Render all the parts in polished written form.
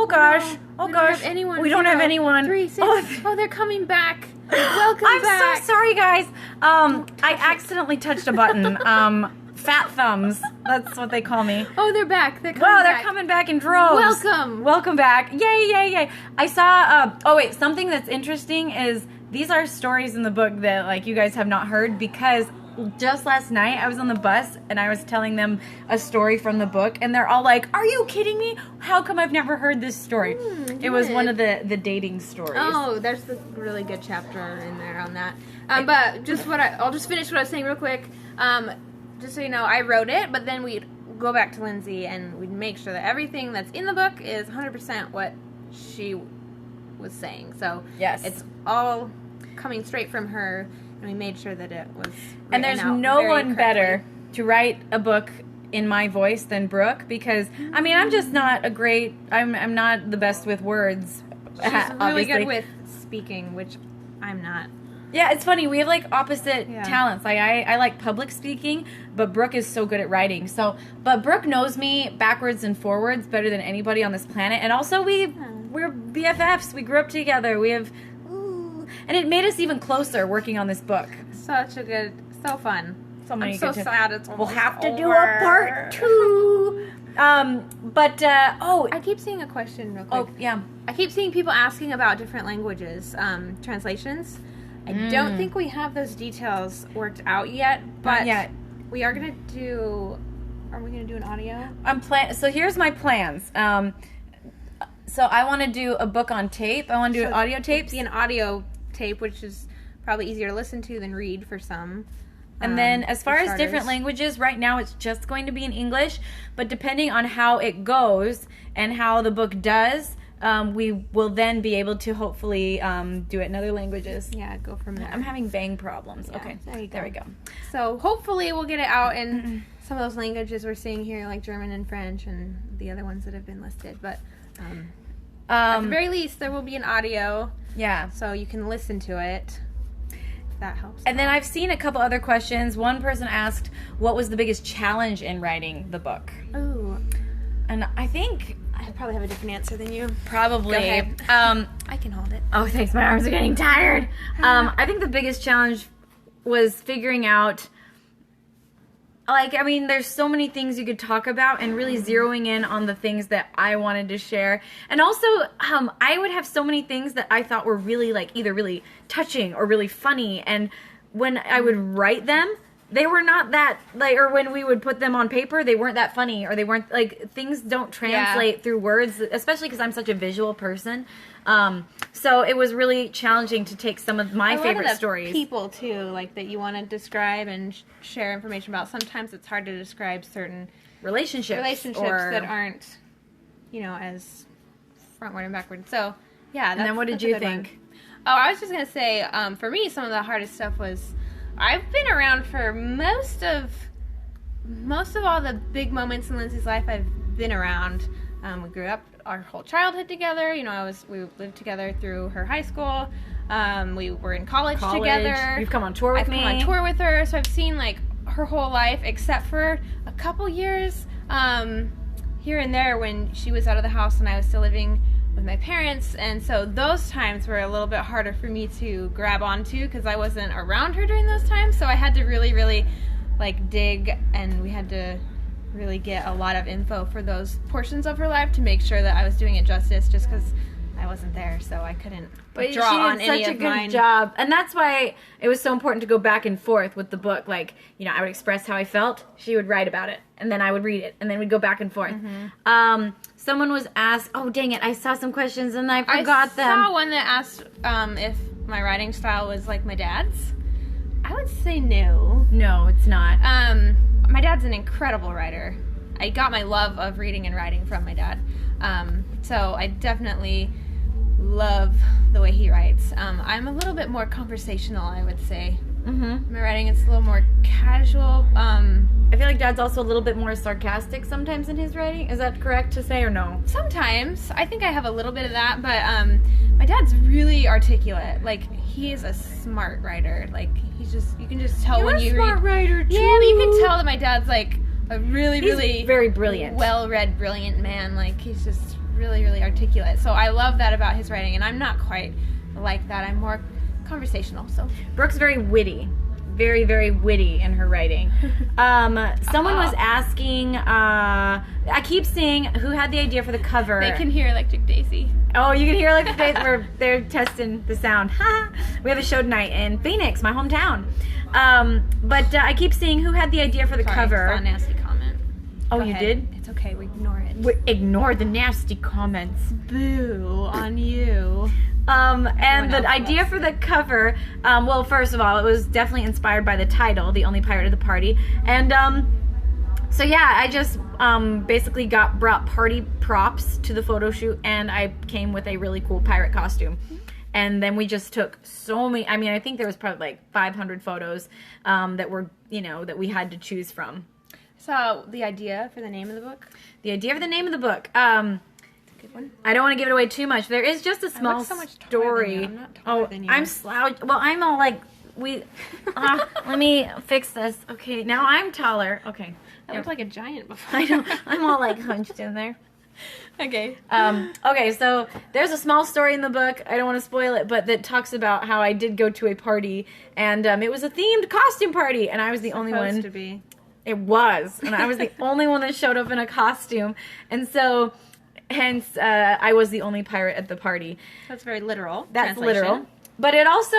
Oh gosh. No, we don't have anyone. We don't have anyone. 3, 6. Oh, they're coming back. Welcome back. I'm so sorry, guys. I accidentally touched a button. Fat thumbs. That's what they call me. Oh, they're back. They're coming Wow, back. they're coming back in droves. Welcome back. Yay. I saw, something that's interesting is these are stories in the book that, like, you guys have not heard, because just last night I was on the bus and I was telling them a story from the book, and they're all like, "Are you kidding me? How come I've never heard this story?" It was one of the dating stories. Oh, there's a really good chapter in there on that. But just I'll just finish what I was saying real quick. Just so you know, I wrote it, but then we'd go back to Lindsey and we'd make sure that everything that's in the book is 100% what she was saying. So yes, it's all coming straight from her, and we made sure that it was and there's no one better to write a book in my voice than Brooke, because I mean, I'm just not a great, I'm not the best with words. She's really good with speaking, which I'm not. Yeah, it's funny. We have, like, opposite talents. Like, I like public speaking, but Brooke is so good at writing. So, but Brooke knows me backwards and forwards better than anybody on this planet. And also, we're BFFs. We grew up together. We have, and it made us even closer working on this book. So fun. I'm so sad it's almost We'll have to over. do a part 2. I keep seeing a question real quick. Oh, yeah. I keep seeing people asking about different languages, translations. I don't think we have those details worked out yet, but Not yet. We are going to do... Are we going to do an audio? So here's my plans. So I want to do a book on tape. I want to do audio tapes. Be an audio tape, which is probably easier to listen to than read for some. And then as far as different languages, right now it's just going to be in English. But depending on how it goes and how the book does, we will then be able to hopefully do it in other languages. Yeah, go from there. I'm having bang problems. Yeah, okay, there we go. So hopefully we'll get it out in some of those languages we're seeing here, like German and French and the other ones that have been listed. But at the very least, there will be an audio. Yeah. So you can listen to it. If that helps. And then I've seen a couple other questions. One person asked, what was the biggest challenge in writing the book? Ooh. And I think... I probably have a different answer than you. Probably. Go ahead. I can hold it. Oh, thanks. My arms are getting tired. I think the biggest challenge was figuring out, like, I mean, there's so many things you could talk about, and really zeroing in on the things that I wanted to share. And also, I would have so many things that I thought were really, like, either really touching or really funny. And when I would write them, they were not that, like, or when we would put them on paper, they weren't that funny, or they weren't, like, things don't translate through words, especially because I'm such a visual person. So it was really challenging to take some of my favorite stories. People, too, like, that you want to describe and share information about. Sometimes it's hard to describe certain relationships that aren't, as frontward and backward. So, yeah. And then what did you think? Oh, I was just going to say, for me, some of the hardest stuff was... I've been around for most of all the big moments in Lindsey's life. I've been around. We grew up our whole childhood together. We lived together through her high school. We were in college together. You've come on tour with me. I've come on tour with her. So I've seen, like, her whole life, except for a couple years here and there when she was out of the house and I was still living with my parents, and so those times were a little bit harder for me to grab onto because I wasn't around her during those times. So I had to really, really, like, dig, and we had to really get a lot of info for those portions of her life to make sure that I was doing it justice, just because I wasn't there, so I couldn't draw on any of mine. But she did such a good job, and that's why it was so important to go back and forth with the book. Like, I would express how I felt, she would write about it, and then I would read it, and then we'd go back and forth. Someone was asked, oh dang it, I saw some questions and I forgot them. I saw one that asked if my writing style was like my dad's. I would say no. No, it's not. My dad's an incredible writer. I got my love of reading and writing from my dad. So I definitely love the way he writes. I'm a little bit more conversational, I would say. My writing is a little more casual. I feel like Dad's also a little bit more sarcastic sometimes in his writing. Is that correct to say, or no? Sometimes. I think I have a little bit of that, but my dad's really articulate. Like, he is a smart writer. Like, you can just tell when you read. You're a smart writer, too. Yeah, but you can tell that my dad's, like, a really very brilliant. well-read, brilliant man. Like, he's just really, really articulate. So I love that about his writing, and I'm not quite like that. I'm more conversational. So Brooke's very witty. Very, very witty in her writing. Someone was asking, I keep seeing who had the idea for the cover. They can hear Electric Daisy. Oh, you can hear Electric Daisy where they're testing the sound. We have a show tonight in Phoenix, my hometown. But I keep seeing who had the idea for the cover. It's a nasty comment. Oh, Go you ahead. did? It's okay, we ignore it. Ignore the nasty comments. Boo on you. And the idea for the cover, well, first of all, it was definitely inspired by the title, The Only Pirate of the Party. And, so yeah, I just, basically brought party props to the photo shoot, and I came with a really cool pirate costume. And then we just took so many, I mean, I think there was probably like 500 photos, that were, that we had to choose from. So, the idea for the name of the book? The idea for the name of the book, Good one. I don't want to give it away too much. There is just a small so much taller story. than you. I'm not taller than you. I'm slouched. Well, I'm all like, let me fix this. Okay, now I'm taller. Okay. I looked like a giant before. I know. I'm all like hunched in there. Okay. Okay, so there's a small story in the book. I don't want to spoil it, but that talks about how I did go to a party, and it was a themed costume party, and I was the only one. Supposed to be. It was, and I was the only one that showed up in a costume, and so hence I was the only pirate at the party. That's very literal. That's literal. But it also,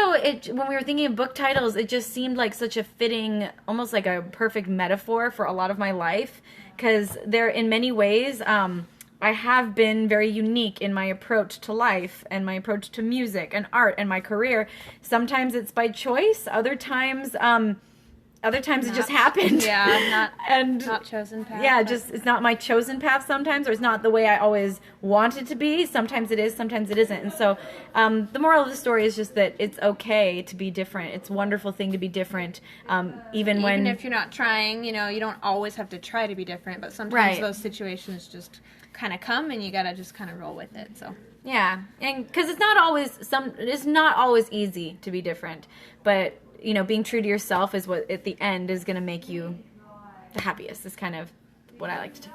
when we were thinking of book titles, it just seemed like such a fitting, almost like a perfect metaphor for a lot of my life, because there, in many ways, I have been very unique in my approach to life and my approach to music and art and my career. Sometimes it's by choice. Other times it just happened. Yeah, and not chosen path. Yeah, just it's not my chosen path sometimes, or it's not the way I always want it to be. Sometimes it is, sometimes it isn't. And so the moral of the story is just that it's okay to be different. It's a wonderful thing to be different, even if you're not trying, you don't always have to try to be different, but sometimes those situations just kind of come and you gotta just kind of roll with it. So yeah, and because it's not always easy to be different, but being true to yourself is what at the end is going to make you the happiest. Is kind of what I like to do.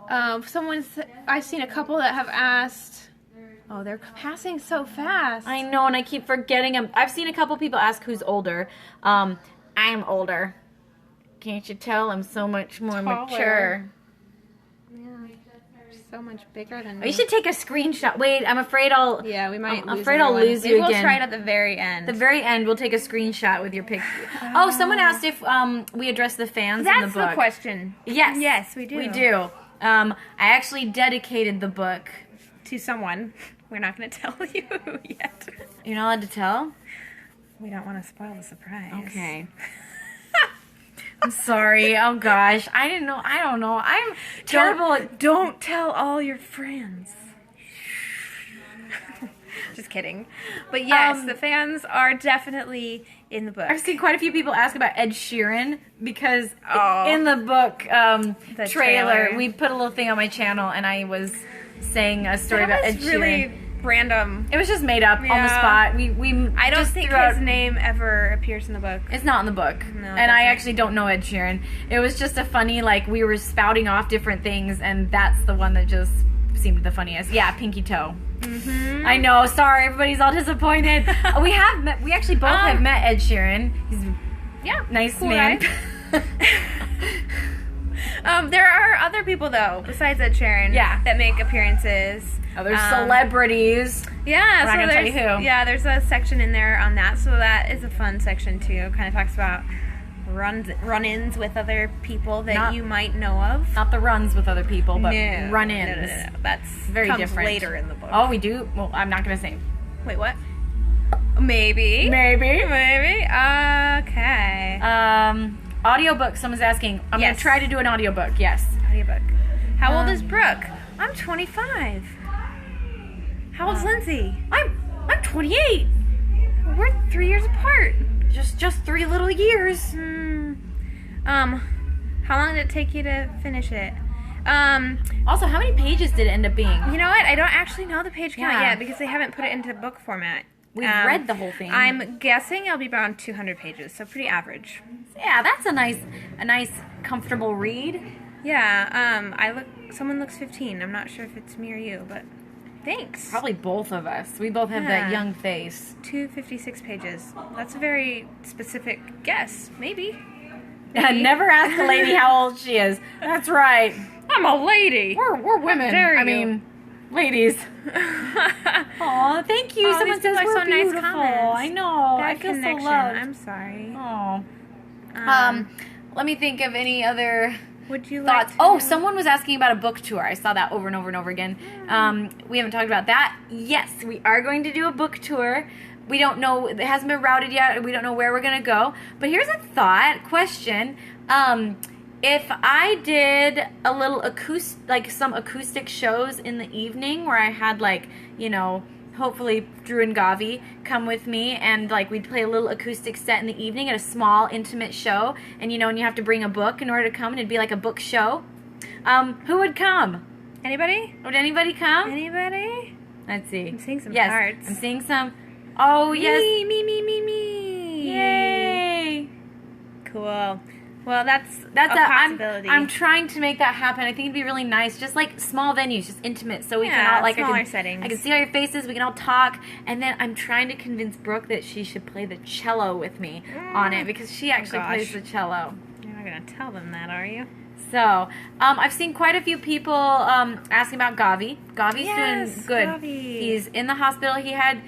I've seen a couple that have asked, oh, they're passing so fast. I know, and I keep forgetting them. I've seen a couple people ask who's older. I'm older. Can't you tell? I'm so much more mature. So much bigger than me. You should take a screenshot. Wait, I'm afraid I'll... Yeah, we might I'm afraid I'll lose you again. We'll try it at the very end. The very end, we'll take a screenshot with your picture. Oh, someone asked if we address the fans in the book. That's the question. Yes. Yes, we do. We do. I actually dedicated the book to someone. We're not going to tell you yet. You're not allowed to tell? We don't want to spoil the surprise. Okay. I'm sorry. Oh gosh, I didn't know. I don't know. I'm terrible. Don't tell all your friends. Just kidding. But yes, the fans are definitely in the book. I've seen quite a few people ask about Ed Sheeran because in the book the trailer, we put a little thing on my channel, and I was saying a story about Ed Sheeran. Really random. It was just made up on the spot. I don't think his name ever appears in the book. It's not in the book. No, and I actually don't know Ed Sheeran. It was just a funny, we were spouting off different things, and that's the one that just seemed the funniest. Yeah, Pinky Toe. Mm-hmm. I know. Sorry, everybody's all disappointed. We actually both have met Ed Sheeran. He's nice cool man. There are other people though besides Ed Sheeran. That make appearances. Other celebrities. Yeah, I'm not gonna tell you who. Yeah, there's a section in there on that, so that is a fun section too. It kind of talks about run-ins with other people that you might know of. Not the runs with other people, but run-ins. No. That's very different. Later in the book. Oh, we do? Well, I'm not gonna say. Wait, what? Maybe. Okay. Audiobook. Someone's asking. I'm gonna try to do an audiobook. Yes. Audiobook. How old is Brooke? I'm 25. How old's Lindsey? I'm 28. We're 3 years apart. Just 3 little years. How long did it take you to finish it? Also, how many pages did it end up being? You know what? I don't actually know the page count yet because they haven't put it into book format. We've read the whole thing. I'm guessing it'll be around 200 pages, so pretty average. Yeah, that's a nice, comfortable read. Yeah, someone looks 15. I'm not sure if it's me or you, but thanks. Probably both of us. We both have that young face. 256 pages. That's a very specific guess. Maybe. Never ask a lady how old she is. That's right. I'm a lady. We're women. I mean, ladies. Aw, thank you. Someone says we're so beautiful. nice comments. I know. Bad I feel connection. so loved. I'm sorry. Oh. Let me think of any other Would you thoughts. like to Oh, someone was asking about a book tour. I saw that over and over and over again. We haven't talked about that. Yes, we are going to do a book tour. We don't know. It hasn't been routed yet. We don't know where we're going to go. But here's a question. If I did a little some acoustic shows in the evening where I had hopefully Drew and Gavi come with me and we'd play a little acoustic set in the evening at a small intimate show, and and you have to bring a book in order to come, and it'd be like a book show. Who would come? Anybody? Would anybody come? Anybody? Let's see. I'm seeing some yes, hearts. I'm seeing some. Oh, yes. Me. Yay. Cool. Well, that's a possibility. I'm trying to make that happen. I think it'd be really nice, just like small venues, just intimate, so we can all smaller settings. I can see all your faces. We can all talk, and then I'm trying to convince Brooke that she should play the cello with me on it because she actually plays the cello. You're not gonna tell them that, are you? So, I've seen quite a few people asking about Gavi. Gavi's doing good. Gavi. He's in the hospital. He had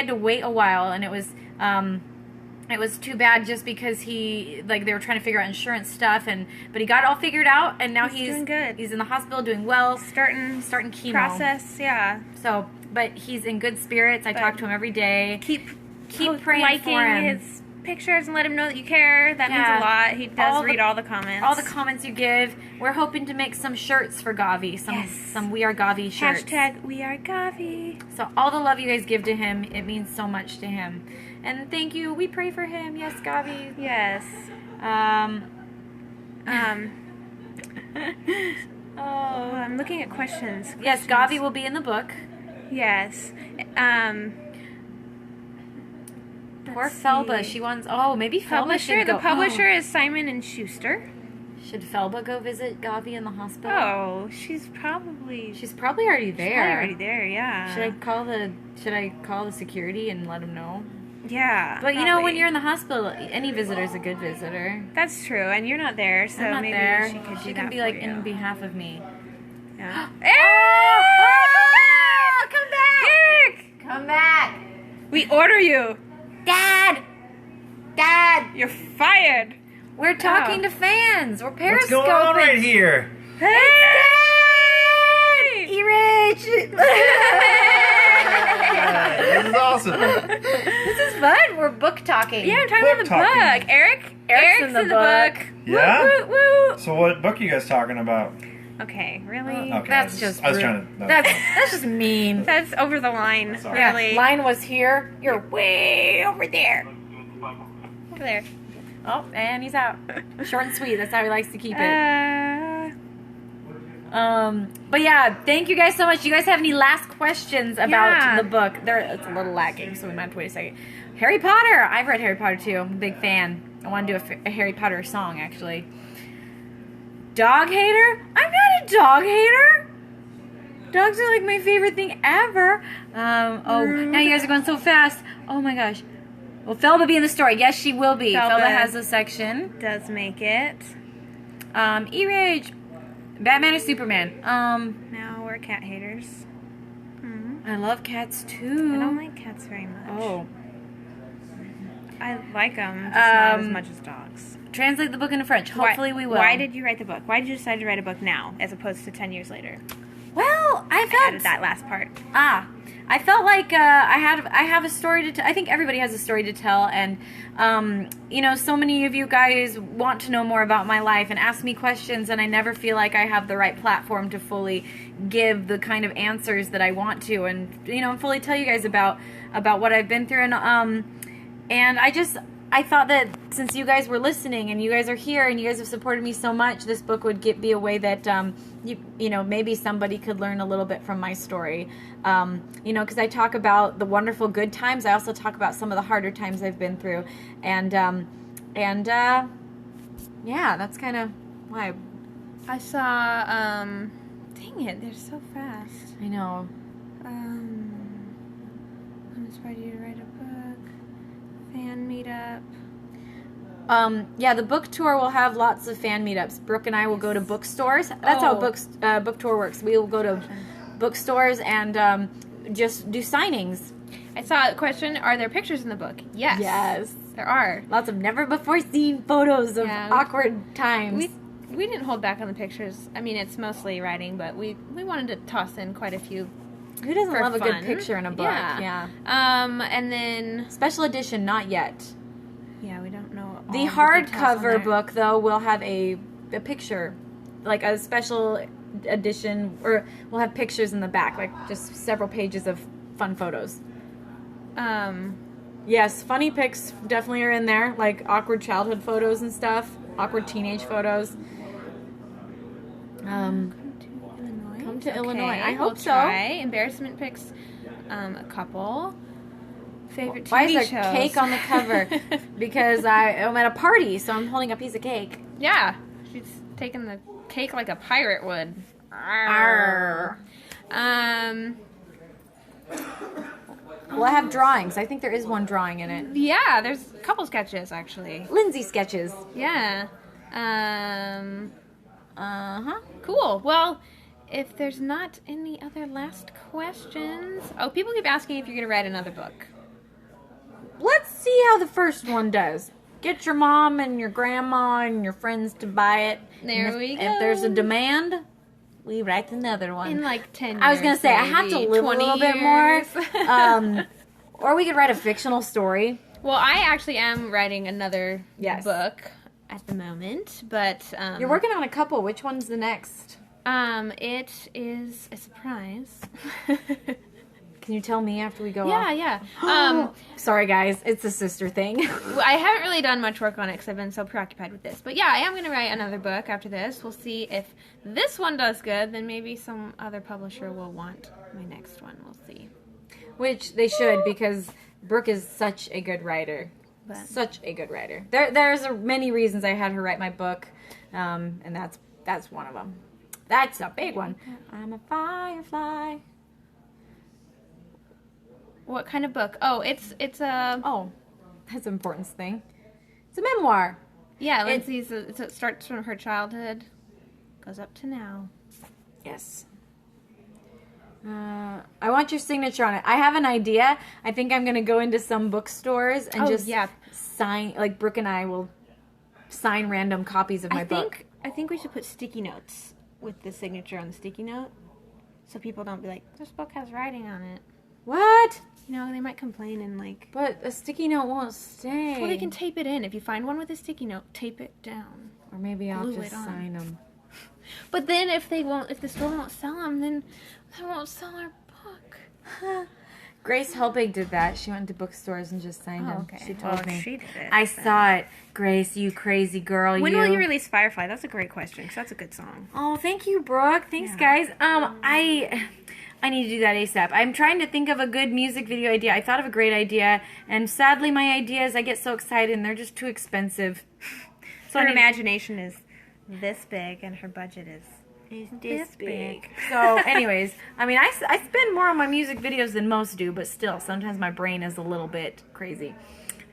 to wait a while, and it was too bad just because they were trying to figure out insurance stuff, but he got it all figured out, and now he's doing good. He's in the hospital doing well, starting chemo process. Yeah. So, but he's in good spirits. I talk to him every day. Keep praying liking for him. his pictures and let him know that you care. That means a lot. He does read all the comments. All the comments you give. We're hoping to make some shirts for Gavi. Some We Are Gavi shirts. # We Are Gavi. So all the love you guys give to him, it means so much to him. And thank you. We pray for him. Yes, Gavi. Yes. Oh, I'm looking at questions. Yes, Gavi will be in the book. Yes. Poor Felba. She wants. Oh, maybe Felba should go. The publisher is Simon & Schuster. Should Felba go visit Gavi in the hospital? Oh, she's probably already there. Yeah. Should I call the security and let them know? Yeah. But when you're in the hospital, any visitor's a good visitor. That's true, and you're not there, so I'm not maybe there. she could She do can that be for you. in behalf of me. Yeah. Come back! Eric! Come back! We order you. Dad! You're fired. We're talking to fans. We're Periscoping. What's going on right here? Hey! E-Rich! This is awesome. This is fun. We're book talking. Yeah, I'm talking about the book. Eric's in the book. Yeah? Woo, woo, woo. So what book are you guys talking about? Okay, really? Okay, That's just I was rude. trying to... That's just mean. That's over the line, Sorry. really. Line was here. You're way over there. Over there. Oh, and he's out. Short and sweet. That's how he likes to keep it. But yeah, thank you guys so much. Do you guys have any last questions about the book? It's a little lacking, so we might have to wait a second. Harry Potter. I've read Harry Potter too. I'm a big fan. I want to do a Harry Potter song, actually. Dog hater? I'm not a dog hater. Dogs are like my favorite thing ever. Now you guys are going so fast. Oh my gosh. Will Felba be in the story? Yes, she will be. Felba has a section. Does make it. E-Rage. Batman or Superman? Now we're cat haters. I love cats too. I don't like cats very much. Oh. I like them, just not as much as dogs. Translate the book into French. Hopefully we will. Why did you write the book? Why did you decide to write a book now, as opposed to 10 years later? Well, I added that last part. I felt like I have a story to tell. I think everybody has a story to tell, and so many of you guys want to know more about my life and ask me questions, and I never feel like I have the right platform to fully give the kind of answers that I want to, and fully tell you guys about what I've been through, and I thought that since you guys were listening and you guys are here and you guys have supported me so much, this book would be a way that maybe somebody could learn a little bit from my story. Because I talk about the wonderful good times. I also talk about some of the harder times I've been through, and yeah, that's kind of why I saw, dang it, they're so fast. I know. I'm inspired you to write a book. Fan meetup. Yeah, the book tour will have lots of fan meetups. Brooke and I will go to bookstores. That's how book tour works. We will go to bookstores and just do signings. I saw a question, are there pictures in the book? Yes. Yes. There are. Lots of never before seen photos of awkward times. We didn't hold back on the pictures. I mean, it's mostly writing, but we wanted to toss in quite a few. Who doesn't love a good fun. picture in a book? Yeah. And then special edition, not yet. Yeah, we don't know. The hardcover book, though, will have a picture, like a special edition, or we'll have pictures in the back, like just several pages of fun photos. Yes, funny pics definitely are in there, like awkward childhood photos and stuff, awkward teenage photos. Come to Illinois. I hope so. Try. Embarrassment pics, a couple. Favorite TV Why is there shows? cake on the cover? Because I'm at a party, so I'm holding a piece of cake. Yeah, she's taking the cake like a pirate would. Arr. Well, I have drawings. I think there is one drawing in it. Yeah, there's a couple sketches actually. Lindsey sketches. Yeah. Cool. Well, if there's not any other last questions. Oh, people keep asking if you're going to write another book. Let's see how the first one does. Get your mom and your grandma and your friends to buy it. There we go. If there's a demand, we write another one. In like 10 years. I was going to say, I have to live a little bit more. Or we could write a fictional story. Well, I actually am writing another book at the moment, but... You're working on a couple. Which one's the next? It is a surprise. Can you tell me after we go Yeah, off? yeah. Sorry, guys. It's a sister thing. I haven't really done much work on it because I've been so preoccupied with this. But yeah, I am going to write another book after this. We'll see if this one does good. Then maybe some other publisher will want my next one. We'll see. Which they should, because Brooke is such a good writer. Such a good writer. There's many reasons I had her write my book, and that's one of them. That's a big one. I'm a firefly. What kind of book? Oh, it's a... Oh, that's an important thing. It's a memoir. Yeah, Lindsey's... It starts from her childhood, goes up to now. Yes. I want your signature on it. I have an idea. I think I'm going to go into some bookstores and sign, like Brooke and I will sign random copies of my book. I think we should put sticky notes with the signature on the sticky note, so people don't be like, this book has writing on it. What? You know, they might complain and like... But a sticky note won't stay. Well, they can tape it in. If you find one with a sticky note, tape it down. Or maybe I'll just sign them. But then if the store won't sell them, then they won't sell our book. Grace Helbig did that. She went to bookstores and just signed them. Okay. She told me. She did it. I saw it. Grace, you crazy girl. When will you release Firefly? That's a great question, because that's a good song. Oh, thank you, Brooke. Thanks, guys. I need to do that ASAP. I'm trying to think of a good music video idea. I thought of a great idea, and sadly my ideas, I get so excited, and they're just too expensive. So her imagination is this big, and her budget is this big. So, anyways, I mean, I spend more on my music videos than most do, but still, sometimes my brain is a little bit crazy.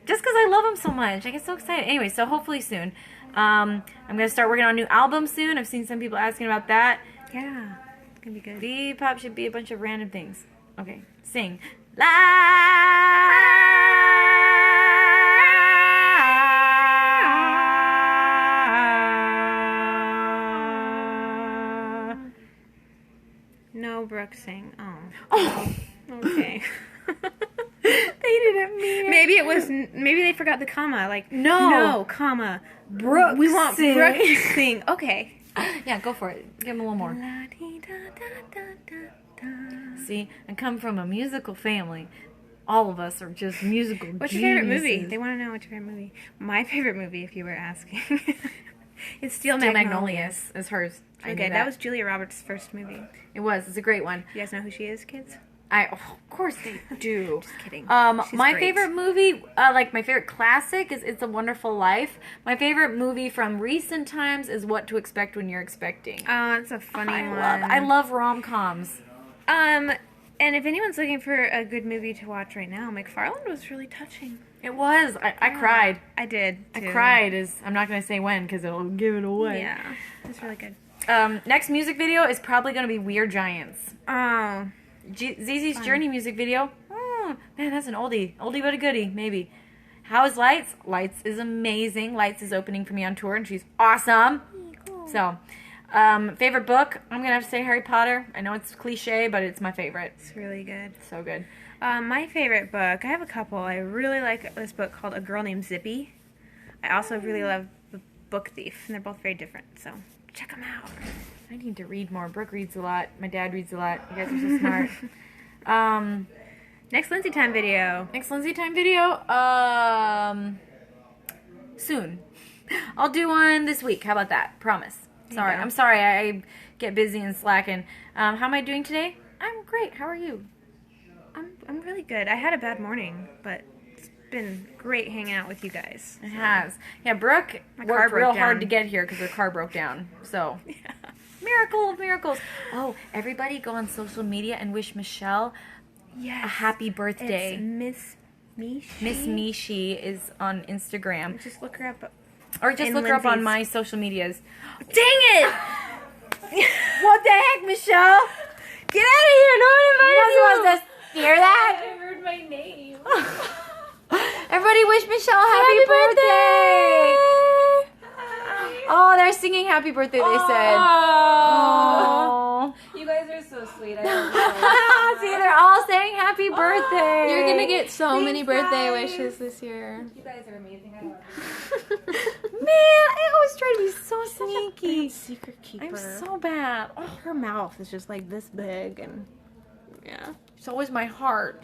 Just because I love them so much. I get so excited. Anyway, so hopefully soon. I'm going to start working on a new album soon. I've seen some people asking about that. Yeah. Gonna be good. V-pop should be a bunch of random things. Okay, sing. La. No, Brooke, sing. Oh. Okay. They didn't mean it. Maybe they forgot the comma. Like no, comma. Brooke. We want sing. Brooke to sing. Okay. Yeah, go for it. Give him a little more. See, I come from a musical family. All of us are just musical What's your favorite movie? They want to know what's your favorite movie. My favorite movie, if you were asking, is Steel Magnolias. Is hers. Okay, that was Julia Roberts' first movie. It was. It's a great one. You guys know who she is, kids? Of course they do. Just kidding. She's My great. favorite movie, like my favorite classic is It's a Wonderful Life. My favorite movie from recent times is What to Expect When You're Expecting. Oh, it's a funny one. I love rom-coms. And if anyone's looking for a good movie to watch right now, McFarland was really touching. It was. I cried. I did, too. I cried. I'm not going to say when because it'll give it away. Yeah, it's really good. Next music video is probably going to be Weird Giants. Oh. ZZ's Journey music video. Oh, man, that's an oldie. Oldie but a goodie, maybe. How is Lights? Lights is amazing. Lights is opening for me on tour, and she's awesome. Cool. So, favorite book? I'm going to have to say Harry Potter. I know it's cliche, but it's my favorite. It's really good. So good. My favorite book, I have a couple. I really like this book called A Girl Named Zippy. I also really love The Book Thief, and they're both very different, so check them out. I need to read more. Brooke reads a lot. My dad reads a lot. You guys are so smart. Next Lindsey time video. Next Lindsey time video? Soon. I'll do one this week. How about that? Promise. Sorry. go. I'm sorry. I get busy and slacking. How am I doing today? I'm great. How are you? I'm really good. I had a bad morning, but it's been great hanging out with you guys. It has. Yeah, Brooke My car worked broke real down. hard to get here because her car broke down. So, Yeah. miracle of miracles. Oh, everybody go on social media and wish Michelle Yes. a happy birthday. It's Miss Mishi. Miss Mishi is on Instagram. Just look her up. Or just in look her up on Lindsay's- my social medias. Dang it! What the heck, Michelle? Get out of here! No one invited you! Supposed to hear that? I heard my name. Everybody wish Michelle happy birthday! Oh, they're singing happy birthday, they said. Oh. You guys are so sweet. See, they're all saying happy birthday. You're gonna get so many birthday guys. wishes this year. You guys are amazing. I love you. Man, I always try to be so sneaky. Secret keeper. I'm so bad. Oh, Her mouth is just like this big, and yeah. so is my heart.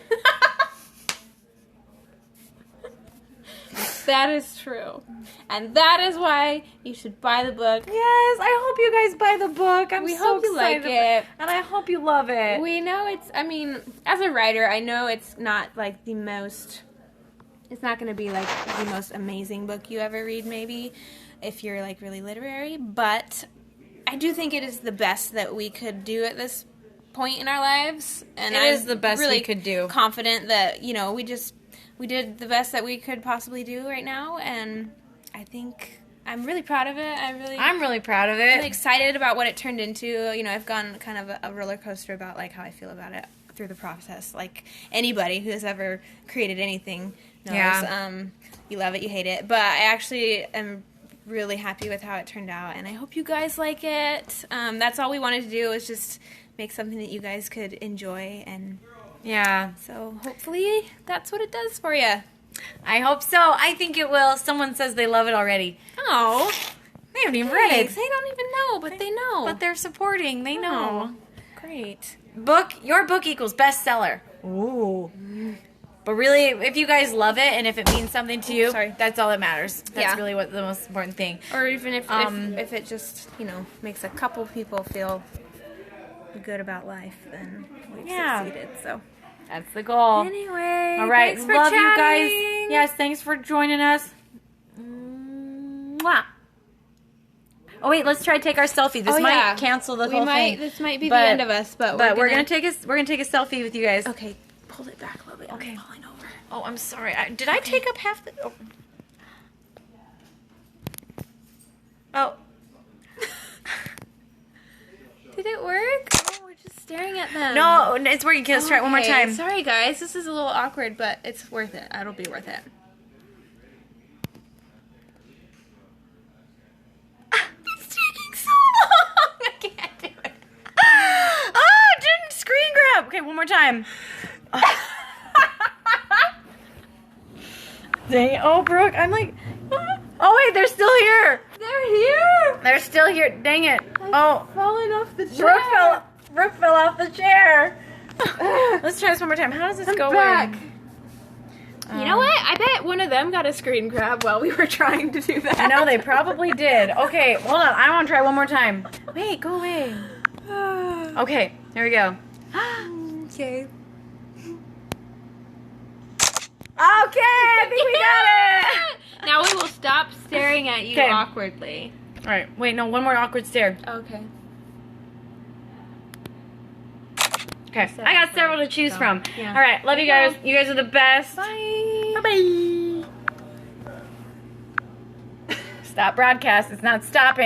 That is true, and that is why you should buy the book. Yes, I hope you guys buy the book. We so hope you like excited it. and I hope you love it. We know it's. I mean, as a writer, I know it's not like the most. It's not going to be like the most amazing book you ever read, maybe, if you're like really literary. But I do think it is the best that we could do at this point in our lives, and It I'm is the best we really could do. Confident that we did the best that we could possibly do right now, and I think I'm really proud of it. I'm really proud of it. really excited about what it turned into. You know, I've gone kind of a roller coaster about like how I feel about it through the process. Like anybody who has ever created anything knows. Yeah. You love it, you hate it. But I actually am really happy with how it turned out, and I hope you guys like it. That's all we wanted to do was just make something that you guys could enjoy, and Yeah, so hopefully that's what it does for you. I hope so. I think it will. Someone says they love it already. Oh, They haven't even read thanks. it. They don't even know, but they know. But they're supporting. They know. Great. Your book equals bestseller. Ooh. But really, if you guys love it and if it means something to you, Sorry. that's all that matters. That's Yeah. really what the most important thing. Or even if If it just, makes a couple people feel good about life, then we've Yeah. succeeded. So That's the goal. anyway, All right. thanks for Love you guys. chatting. Yes, thanks for joining us. Mwah. Oh wait, let's try to take our selfie. This might cancel the whole thing. This might be But- the end of us, but we're gonna take a selfie with you guys. Okay, pull it back a little bit. Okay. I'm falling over. Oh, I'm sorry. Did I take up half the? Oh. Did it work? Oh, we're just staring at them. No, it's working. Okay, let's try it one more Okay, time. Sorry, guys. This is a little awkward, but it's worth it. It'll be worth it. It's taking so long. I can't do it. Oh, it didn't screen grab. Okay, one more time. Dang it. Oh, Brooke, I'm like. Oh wait, they're still here. They're here. They're still here. Dang it. Oh, Falling off the chair. Brooke fell off the chair. Let's try this one more time. How does this go? back. You know what? I bet one of them got a screen grab while we were trying to do that. I know they probably did. Okay, hold on. I want to try one more time. Wait, go away. Okay, here we go. Okay. I think we got it. Now we will stop staring at you 'Kay. awkwardly. All right, wait, no, one more awkward stare. Okay. Okay, I got several to choose from. Yeah. All right, love you guys. You guys are the best. Bye. Bye-bye. Stop broadcast. It's not stopping.